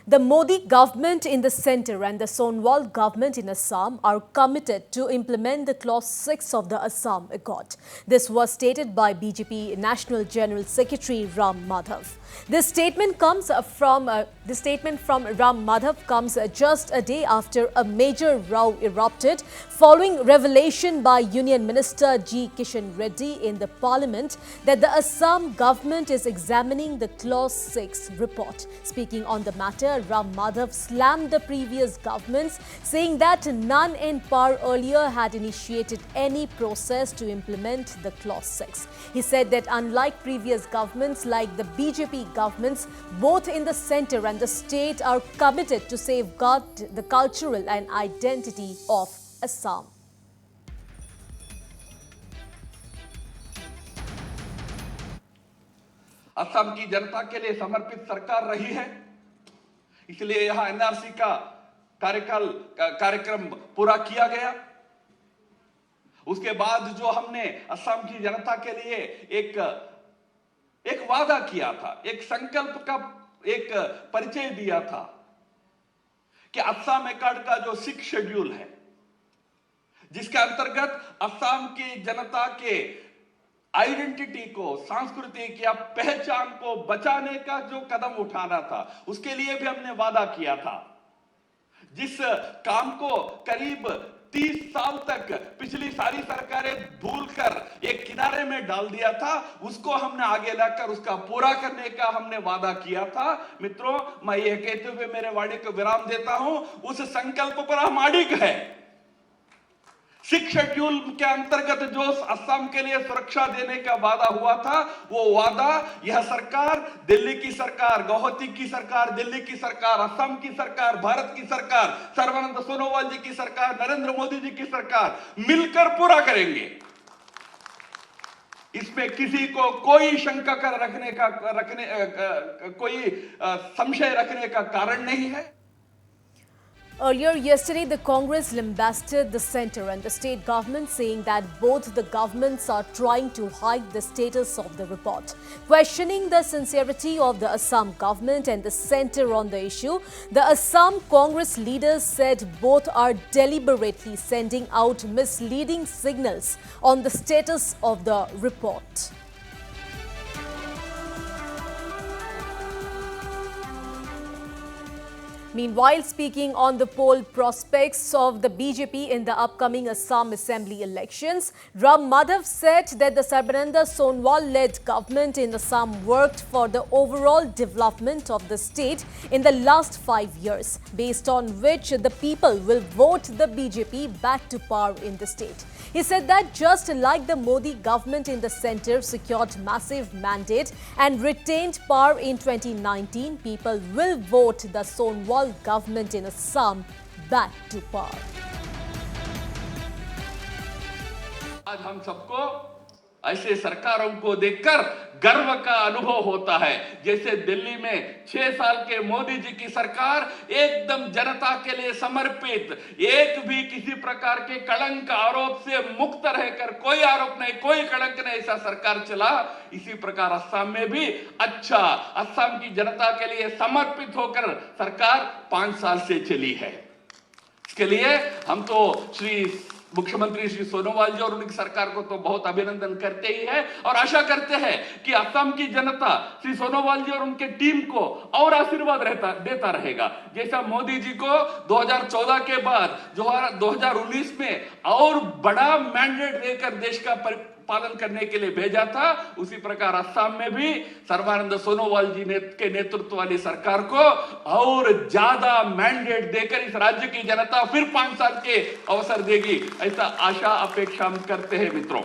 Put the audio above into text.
The Modi government in the centre and the Sonowal government in Assam are committed to implement the Clause 6 of the Assam Accord. This was stated by BJP National General Secretary Ram Madhav. This statement from Ram Madhav comes just a day after a major row erupted following revelation by Union Minister G. Kishan Reddy in the Parliament that the Assam government is examining the Clause 6 report. Speaking on the matter, Ram Madhav slammed the previous governments, saying that none in power earlier had initiated any process to implement the Clause 6. He said that unlike previous governments like the BJP governments, both in the centre and the state are committed to safeguard the cultural and identity of Assam. Assam की जनता के लिए समर्पित सरकार रही है, इसलिए यहां NRC का कार्यक्रम पूरा किया गया। उसके बाद जो हमने असम की जनता के लिए एक वादा किया था, एक संकल्प का एक परिचय दिया था कि असम अकॉर्ड का जो 6 शेड्यूल है, जिसके अंतर्गत असम की जनता के आइडेंटिटी को, सांस्कृतिक या पहचान को बचाने का जो कदम उठाना था, उसके लिए भी हमने वादा किया था। जिस काम को करीब 30 साल तक पिछली सारी सरकारें भूलकर एक किनारे में डाल दिया था, उसको हमने आगे लाकर उसका पूरा करने का हमने वादा किया था। मित्रों, मैं यह कहते हुए मेरे वाणी को विराम देता हूं, उस संकल्प पर हम अडिग हैं। 6 शेड्यूल के अंतर्गत जो असम के लिए सुरक्षा देने का वादा हुआ था, वो वादा यह सरकार, दिल्ली की सरकार, गुवाहाटी की सरकार, दिल्ली की सरकार, असम की सरकार, भारत की सरकार, सर्बानंद सोनोवाल जी की सरकार, नरेंद्र मोदी जी की सरकार मिलकर पूरा करेंगे। इसमें किसी को कोई शंका कोई संशय रखने का कारण नहीं है। Earlier yesterday, the Congress lambasted the centre and the state government, saying that both the governments are trying to hide the status of the report. Questioning the sincerity of the Assam government and the centre on the issue, the Assam Congress leaders said both are deliberately sending out misleading signals on the status of the report. Meanwhile, speaking on the poll prospects of the BJP in the upcoming Assam Assembly elections, Ram Madhav said that the Sarbananda Sonowal-led government in Assam worked for the overall development of the state in the last 5 years, based on which the people will vote the BJP back to power in the state. He said that just like the Modi government in the centre secured massive mandate and retained power in 2019, people will vote the Sonowal government in Assam back to power. आज हम सबको ऐसे सरकारों को देखकर गर्व का अनुभव होता है, जैसे दिल्ली में 6 साल के मोदी जी की सरकार एकदम जनता के लिए समर्पित, एक भी किसी प्रकार के कलंक आरोप से मुक्त रहकर, कोई आरोप नहीं, कोई कलंक नहीं, ऐसा सरकार चला। इसी प्रकार असम में भी असम की जनता के लिए समर्पित होकर सरकार 5 साल से चली है। इसके लिए हम तो श्री मुख्यमंत्री श्री सोनोवाल जी और उनकी सरकार को तो बहुत अभिनंदन करते ही है और आशा करते हैं कि असम की जनता श्री सोनोवाल जी और उनके टीम को और आशीर्वाद देता रहेगा। जैसा मोदी जी को 2014 के बाद 2019 में और बड़ा मैंडेट देकर देश का पालन करने के लिए भेजा था, उसी प्रकार असम में भी सर्बानंद सोनोवाल जी के नेतृत्व वाली सरकार को और ज्यादा मैंडेट देकर इस राज्य की जनता फिर 5 साल के अवसर देगी, ऐसा आशा अपेक्षा हम करते हैं मित्रों।